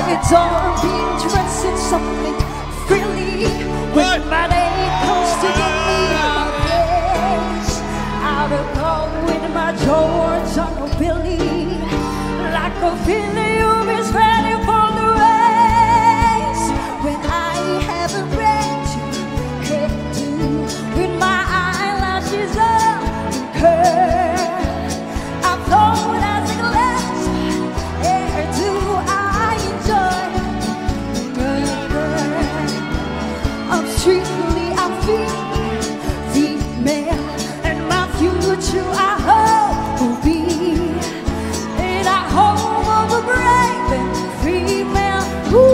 Adore being dressed in something frilly. When my day comes to give me my place, out of call with my George on a Billy, like a filly who is ready for the race. When I have a break to head to, with my eyelashes up and curl, I float as a glass air do I enjoy. Strictly I feel female, and my future I hope will be in a home of a brave and female who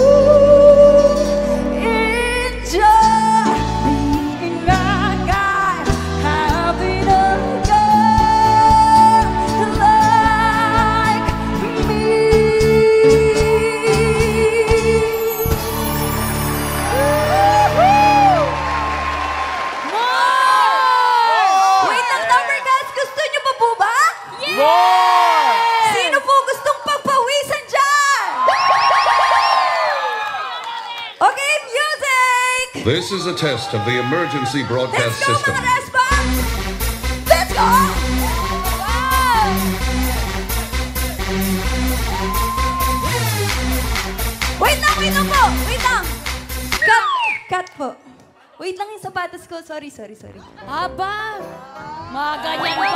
enjoy being a guy, having a girl like me. Sino po gustong pagpawisan dyan? Okay, music! This is a test of the emergency broadcast Let's go, system. mga response! Let's go! Wait lang po! Wait lang! Cut po. Wait lang yung sapatos ko. Sorry. Aba! Mga ganyan pa!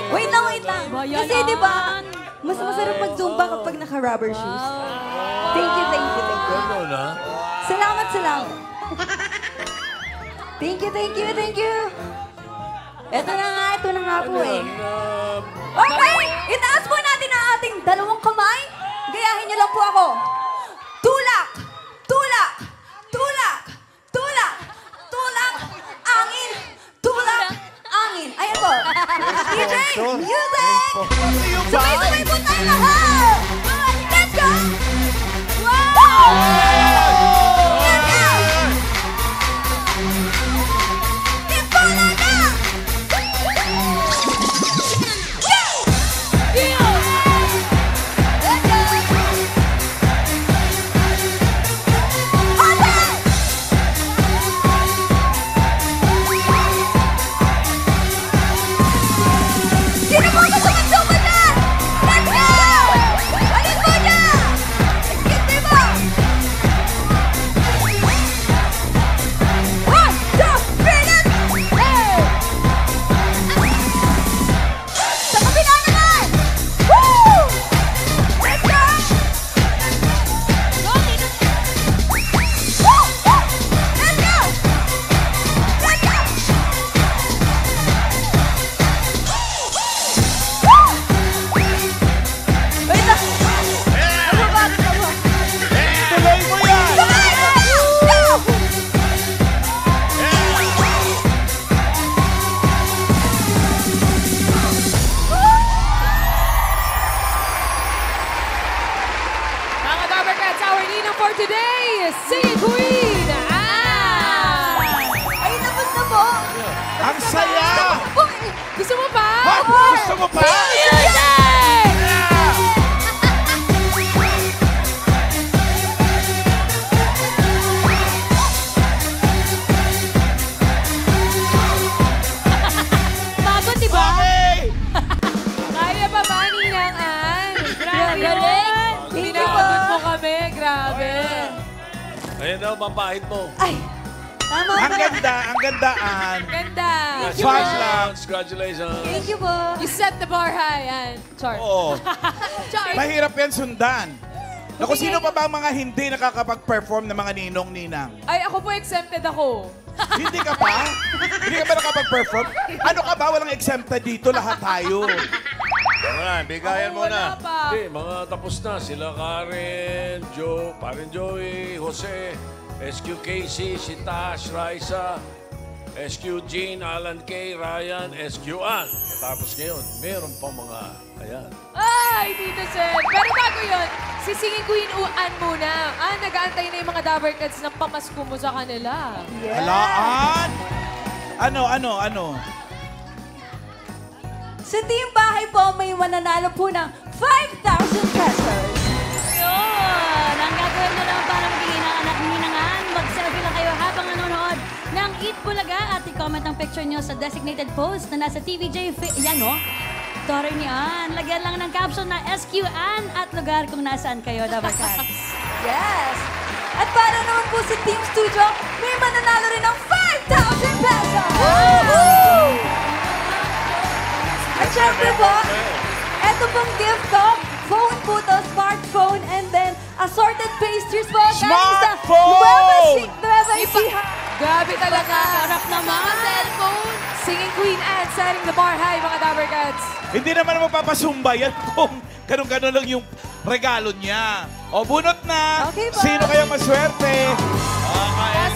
Wait lang. Kasi di ba, mas masarap mag-zumba kapag naka-rubber shoes. Thank you. Salamat. Thank you. Ito na nga po eh. Okay! Itaas po natin ang ating dalawang kamay. Gayahin niyo lang po ako. Tulak! Angin! Tulak! Angin! Ayan po. DJ, music! Sabay-sabay po tayo lahat! Let's go! Wow! Let's go! Ibola na! Let's go! Sino po gusto mag-zumba dyan? Let's go! Alin po dyan? Excuse mo! 1, 2, 3, hey! Sa kabila naman! Woo! Let's go! Woo! Let's go! Wait lang! Tuloy mo yan! Mga Dabbercats, our ninang for today is Singing Queen! Ay, tapos na po! Ang saya! Gusto mo pa? Gusto mo pa? Pagod, di ba? Okay! Kaya pa ba, Ninang Ann? Grabe Galing. yun! Thank you Pinapagod po. mo kami, grabe. Ayan daw, mapahit mo. Ay! Tama Ang ba? ganda, Ann. Ganda. Fast lang. Congratulations. Thank you po. You set the bar high, Ann. Char. Oo. Char. Mahirap yan sundan. Naku, sino pa ba ang mga hindi nakakapag-perform ng mga ninong-ninang? Ay, ako po exempted ako. Hindi ka pa? Hindi ka ba nakapag-perform? Ano ka ba? Walang exempted dito. Lahat tayo. Bigayan mo Wala na. pa. Hindi, mga tapos na. Sila Karen, Joe, Parin Joey, Jose, SQ Casey, si Tash, Raisa, SQ Jean, Alan K, Ryan, SQ Ann. Tapos ngayon, meron pa mga, ayan. Ay, Tito Sen. Pero bago yun, sisingin Queen Ann muna. Nag-aantay na yung mga Dabber Cats ng pamasko mo sa kanila. Halaan! Ano? Sa Team Bahay po, may mananalo po ng 5,000 pesos. Yun! Ang gagawin mo lang para magiging ang anak ninangan, mag-selfie lang kayo habang nanonood ng Eat Bulaga at i-comment ang picture nyo sa designated post na nasa TVJ. Yan o. Story ni Ann. Lagyan lang ng caption na SQ Ann at lugar kung nasaan kayo, Dabber Cats. Yes! At para naman po sa Team Studio, may mananalo rin ng 5,000 pesos! Woohoo! At syempre po, eto pong gift ko, phone po to, smartphone, and then assorted pastries po. Smartphone! Nueva Ecija. Grabe talaga. Sarap naman. Mga cellphone. Singing Queen Ann, setting the bar high, mga Dabber Cats. Hindi naman mapapasumba yan kung ganun-ganun lang yung regalo niya. O, bunot na! Okay po. Sino kaya maswerte?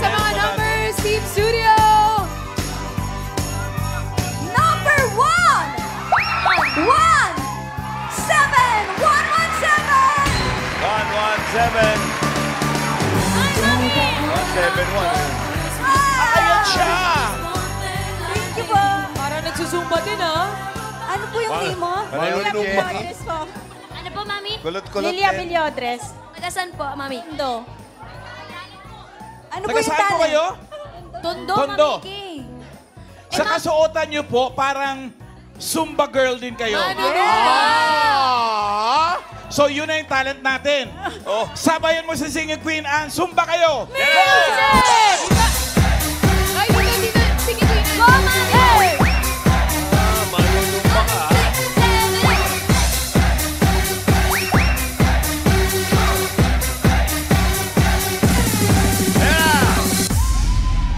Sa mga numbers, Team Studio. Number 1! 1! 7! 117! 117. 171. Ayan siya! Thank you po. Parang nagsusumba din, Ano po yung name mo? Pareho Lilia ni Jenny. Villodres po. Ano po, Mami? Kulot-kulot Lilia din. Villodres. Tagasan po, Mami. Tondo. Ano po Taga yung saan po talent? kayo? Tondo, Tondo. Mami Kay. Sa kasuotan niyo po, parang Zumba girl din kayo. Manunumba. So yun na yung talent natin. Oh. Sabayan mo si Singing Queen Ann. Zumba kayo! Ay, dito, Singing Queen Ann. Go, Mami! Manunumpa ka, ha?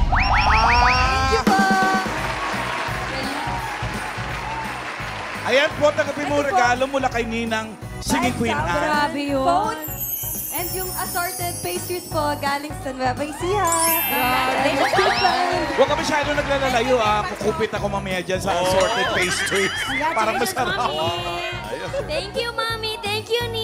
Thank you po. Ayan po, tanggapin mo regalo mula kay Ninang Singing Queen 5,000 Ann. Grabe yun. Phone. And yung assorted pastries po galing sa Nueva Ecija. Huwag ka masyado naglalalayo, Kukupit ako mamaya dyan sa assorted pastries. Parang masarap. Thank you, Mami. Thank you, Ni.